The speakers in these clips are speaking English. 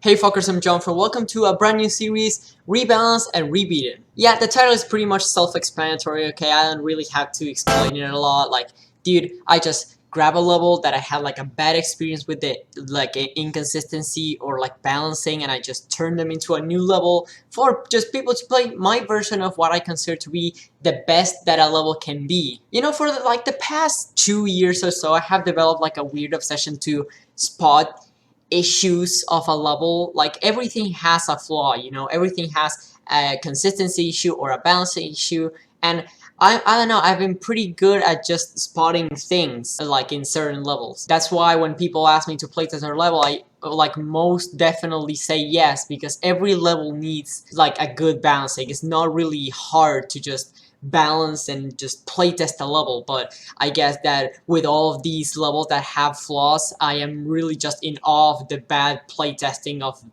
Hey fuckers, I'm Johnfree. Welcome to a brand new series, Rebalanced and Rebeaten. Yeah, the title is pretty much self-explanatory, okay? I don't really have to explain it a lot. Like, dude, I just grab a level that I had like a bad experience with it, like an inconsistency or like balancing, and I just turn them into a new level for just people to play my version of what I consider to be the best that a level can be. You know, for the past 2 years or so, I have developed like a weird obsession to spot issues of a level. Like everything has a flaw, you know, everything has a consistency issue or a balancing issue, and I don't know, I've been pretty good at just spotting things like in certain levels. That's why when people ask me to playtest their level, I like most definitely say yes, because every level needs like a good balancing. It's not really hard to just balance and just playtest a level, but I guess that with all of these levels that have flaws, I am really just in awe of the bad playtesting of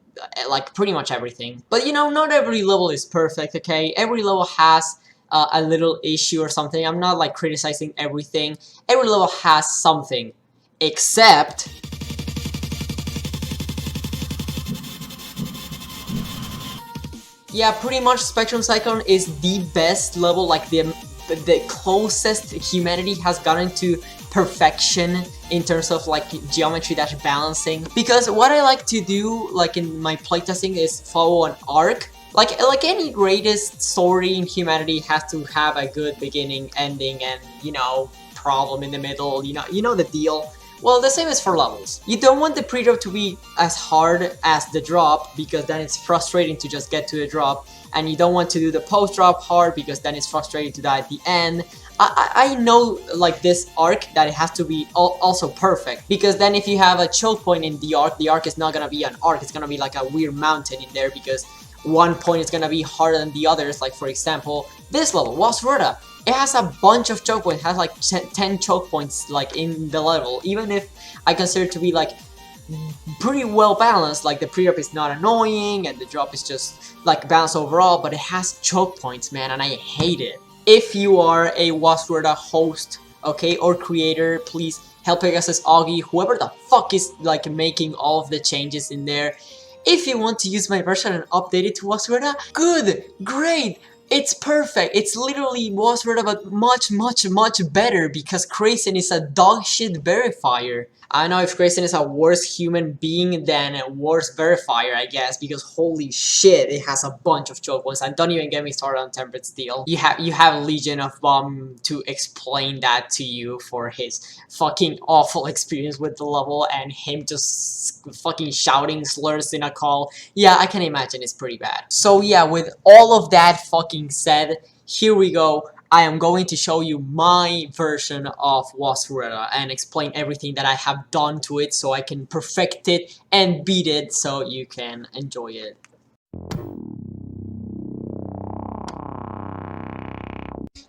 like pretty much everything. But you know, not every level is perfect, okay? Every level has a little issue or something. I'm not like criticizing everything. Every level has something, except yeah, pretty much Spectrum Cyclone is the best level, like the closest humanity has gotten to perfection in terms of like geometry dash balancing. Because what I like to do like in my playtesting is follow an arc. Like any greatest story in humanity has to have a good beginning, ending, and you know, problem in the middle. You know the deal. Well, the same is for levels. You don't want the pre-drop to be as hard as the drop, because then it's frustrating to just get to the drop, and you don't want to do the post-drop hard, because then it's frustrating to die at the end. I know like this arc that it has to be also perfect, because then if you have a choke point in the arc is not gonna be an arc, it's gonna be like a weird mountain in there, because one point is gonna be harder than the others. Like for example, this level, Wasureta. It has a bunch of choke points. It has like 10 choke points like in the level. Even if I consider it to be like pretty well balanced, like the pre-drop is not annoying and the drop is just like balanced overall, but it has choke points, man, and I hate it. If you are a Wasureta host, okay, or creator, please help Pegasus Augie, whoever the fuck is like making all of the changes in there. If you want to use my version and update it to Wasureta, good, great, it's perfect. It's literally Wasureta, but much better, because Crazen is a dog shit verifier. I don't know if Grayson is a worse human being than a worse verifier, I guess, because holy shit, it has a bunch of choke points. And don't even get me started on Tempered Steel. You have Legion of Bomb to explain that to you for his fucking awful experience with the level and him just fucking shouting slurs in a call. Yeah, I can imagine it's pretty bad. So yeah, with all of that fucking said, here we go. I am going to show you my version of Wasureta and explain everything that I have done to it so I can perfect it and beat it so you can enjoy it.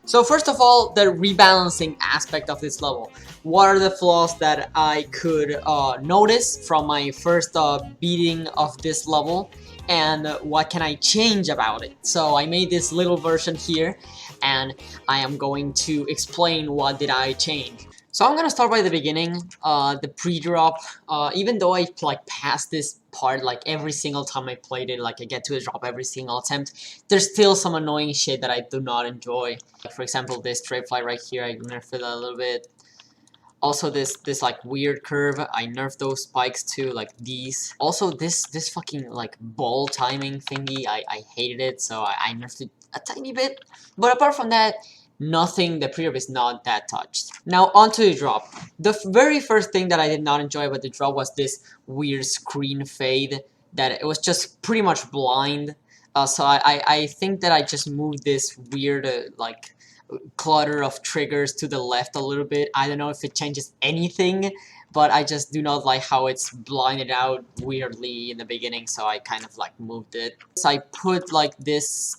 So first of all, the rebalancing aspect of this level. What are the flaws that I could notice from my first beating of this level, and what can I change about it? So I made this little version here, and I am going to explain what did I change. So I'm gonna start by the beginning, the pre-drop. Even though I like passed this part like every single time I played it, like I get to a drop every single attempt, there's still some annoying shit that I do not enjoy. Like for example, this trade fly right here, I nerfed it a little bit. Also this like weird curve, I nerfed those spikes too, like these. Also this fucking like ball timing thingy, I hated it, so I nerfed it a tiny bit. But apart from that, nothing, the pre-drop is not that touched. Now onto the drop. The very first thing that I did not enjoy about the drop was this weird screen fade, that it was just pretty much blind. So I think that I just moved this weird like clutter of triggers to the left a little bit. I don't know if it changes anything, but I just do not like how it's blinded out weirdly in the beginning, so I kind of like moved it. So I put like this,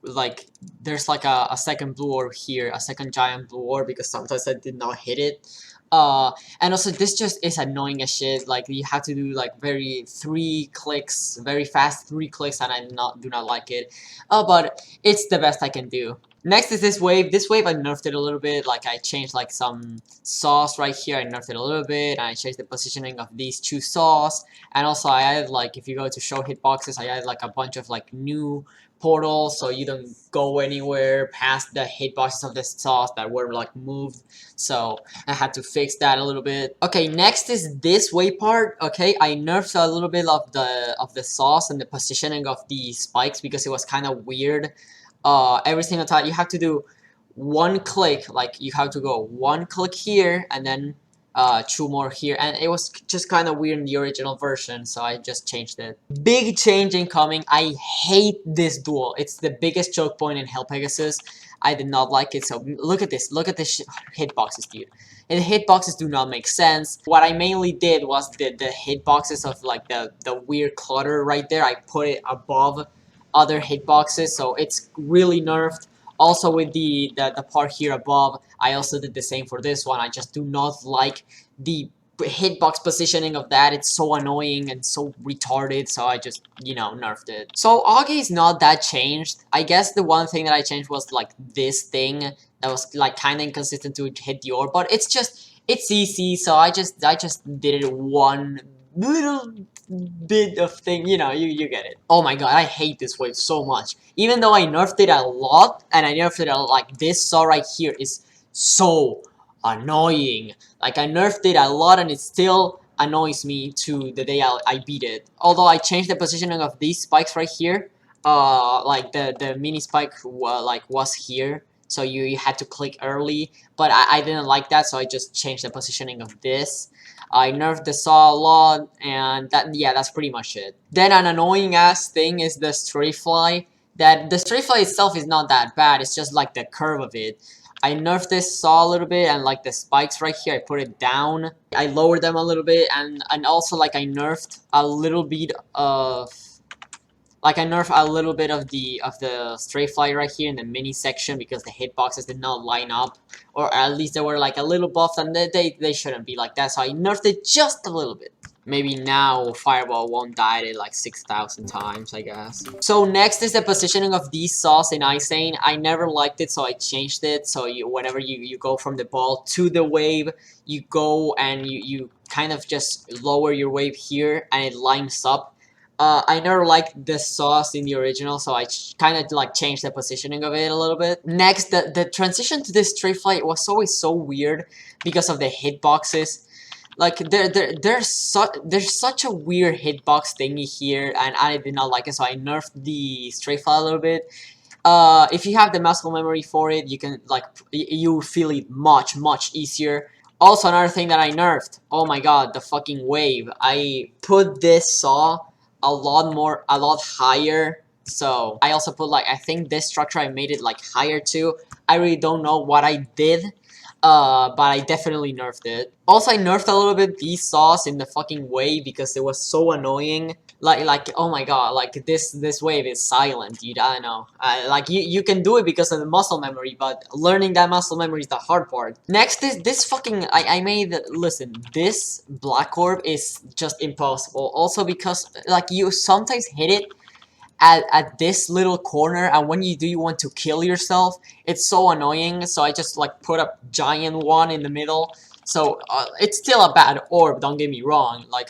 like there's like a second blue orb here, a second giant blue orb, because sometimes I did not hit it. And also this just is annoying as shit. Like you have to do like very fast 3 clicks, and I do not like it. But it's the best I can do. Next is this wave. This wave I nerfed it a little bit. Like I changed like some sauce right here. I nerfed it a little bit. And I changed the positioning of these two sauce. And also I added like, if you go to show hitboxes, I added like a bunch of like new portals so you don't go anywhere past the hitboxes of the sauce that were like moved. So I had to fix that a little bit. Okay, next is this wave part. Okay, I nerfed a little bit of the sauce and the positioning of the spikes because it was kind of weird. Every single time you have to do one click, like you have to go one click here and then two more here, and it was just kind of weird in the original version, so I just changed it. Big change incoming. I hate this duel. It's the biggest choke point in Hell Pegasus. I did not like it. So look at this hitboxes, dude. And the hitboxes do not make sense. What I mainly did was the hitboxes of like the weird clutter right there. I put it above other hitboxes, so it's really nerfed. Also with the part here above, I also did the same for this one. I just do not like the hitbox positioning of that. It's so annoying and so retarded, so I just, you know, nerfed it. So Augie is not that changed. I guess the one thing that I changed was like this thing that was like kind of inconsistent to hit the orb, but it's easy, so I just did it one little bit of thing, you know, you get it. Oh my god, I hate this wave so much. Even though I nerfed it a lot, and I nerfed it a lot, like this saw right here is so annoying. Like I nerfed it a lot and it still annoys me to the day I beat it. Although I changed the positioning of these spikes right here, like the mini spike was here, so you had to click early, but I didn't like that, so I just changed the positioning of this. I nerfed the saw a lot, and that's pretty much it. Then an annoying ass thing is the stray fly. That the stray fly itself is not that bad, it's just like the curve of it. I nerfed this saw a little bit, and like the spikes right here, I put it down. I lowered them a little bit, and also like I nerfed a little bit of the stray fly right here in the mini section because the hitboxes did not line up, or at least they were like a little buffed, and they shouldn't be like that, so I nerfed it just a little bit. Maybe now Fireball won't die it like 6,000 times, I guess. So next is the positioning of these saws in Icane. I never liked it, so I changed it. So whenever you go from the ball to the wave, you go and you kind of just lower your wave here, and it lines up. I never liked the sauce in the original, so I kind of like changed the positioning of it a little bit. Next, the transition to this stray flight was always so weird because of the hitboxes. Like there's such a weird hitbox thingy here, and I did not like it, so I nerfed the stray flight a little bit. If you have the muscle memory for it, you can like you feel it much easier. Also, another thing that I nerfed. Oh my god, the fucking wave. I put this saw a lot higher. So I also put like, I think this structure I made it like higher too. I really don't know what I did, but I definitely nerfed it. Also, I nerfed a little bit these saws in the fucking wave because it was so annoying. Like oh my god, like this wave is silent, dude. I don't know. Like you can do it because of the muscle memory, but learning that muscle memory is the hard part. Next is this fucking I made, listen, this black orb is just impossible. Also because like you sometimes hit it at this little corner, and when you do, you want to kill yourself. It's so annoying, so I just like put a giant one in the middle. So it's still a bad orb, don't get me wrong. Like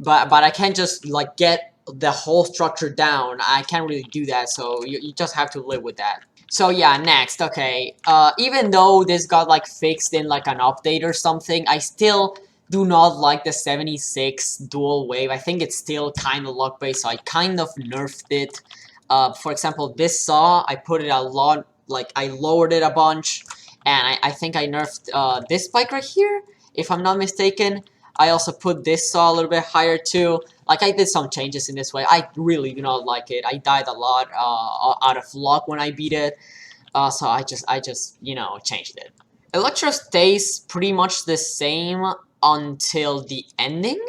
but I can't just like get the whole structure down. I can't really do that, so you just have to live with that. So yeah, next, okay. Even though this got like fixed in like an update or something, I still do not like the 76 dual wave. I think it's still kind of luck based, so I kind of nerfed it. For example, this saw, I put it a lot, like I lowered it a bunch, and I think I nerfed this spike right here, if I'm not mistaken. I also put this saw a little bit higher too. Like I did some changes in this way. I really do not like it. I died a lot out of luck when I beat it. So I just you know changed it. Electro stays pretty much the same until the ending,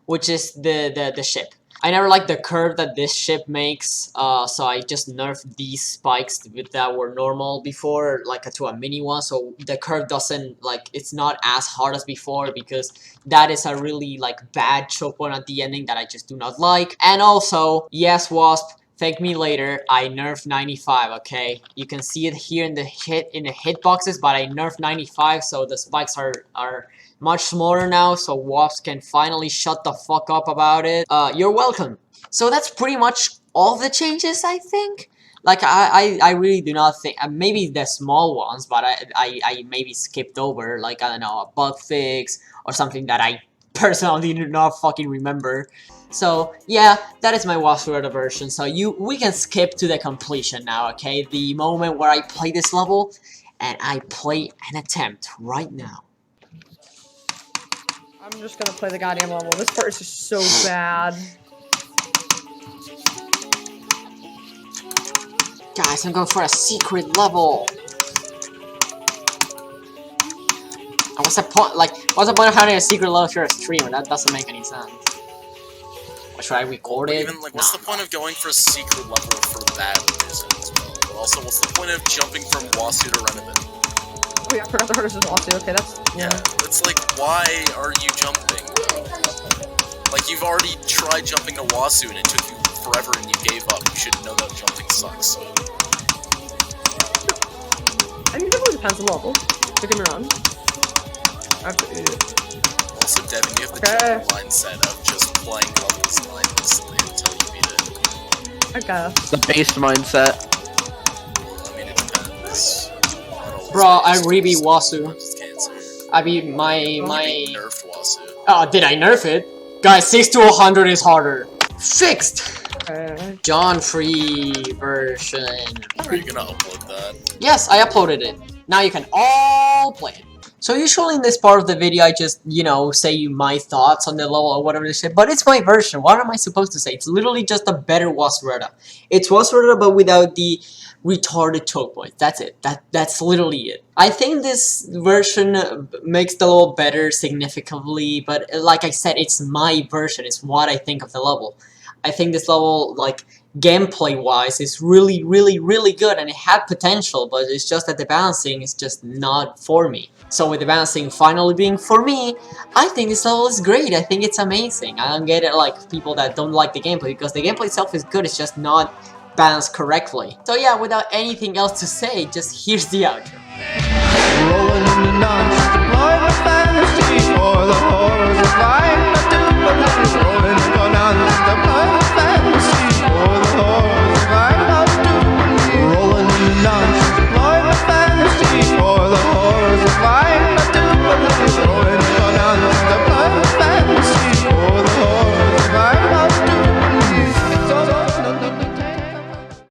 which is the ship. I never liked the curve that this ship makes, so I just nerfed these spikes that were normal before, like to a mini one, so the curve doesn't, like, it's not as hard as before, because that is a really, like, bad choke point at the ending that I just do not like. And also, yes, Wasp, Thank me later. I nerfed 95. Okay, you can see it here in the hitboxes, but I nerfed 95, so the spikes are much smaller now. So Wops can finally shut the fuck up about it. You're welcome. So that's pretty much all the changes, I think. Like I really do not think maybe the small ones, but I maybe skipped over, like, I don't know, a bug fix or something that I personally do not fucking remember. So yeah, that is my Wasureta version. So we can skip to the completion now, okay? The moment where I play this level, and I play an attempt right now. I'm just gonna play the goddamn level. This part is just so bad. Guys, I'm going for a secret level. And what's the point? Like, what's the point of having a secret level if you're a streamer? That doesn't make any sense. Or should I record it? Even, like, what's the point of going for a secret level for that reason as well? But also, what's the point of jumping from Wasu to Rebeaten? Oh yeah, I forgot the hardest is Wasu. Okay, that's... Yeah, it's like, why are you jumping? Like, you've already tried jumping to Wasu and it took you forever and you gave up. You should know that jumping sucks. I mean, it definitely depends on the level. Don't get me wrong. Also, Devin, you have the general mindset of just playing levels mindlessly until you beat it. I guess. The base mindset. I mean, it depends. Bro, I rebeat Wasu. I beat my... nerfed Wasu. Oh, did I nerf it? Guys, 6 to 100 is harder. Fixed! Johnfree version. Are you gonna upload that? Yes, I uploaded it. Now you can all play it. So usually in this part of the video, I just, you know, say my thoughts on the level or whatever this shit, but it's my version. What am I supposed to say? It's literally just a better Wasureta. It's Wasureta, but without the retarded choke points. That's it. That's literally it. I think this version makes the level better significantly, but like I said, it's my version. It's what I think of the level. I think this level, like, gameplay-wise, is really, really, really good, and it had potential, but it's just that the balancing is just not for me. So with the balancing finally being for me, I think this level is great. I think it's amazing. I don't get it, like, people that don't like the gameplay, because the gameplay itself is good, it's just not balanced correctly. So yeah, without anything else to say, just here's the outro.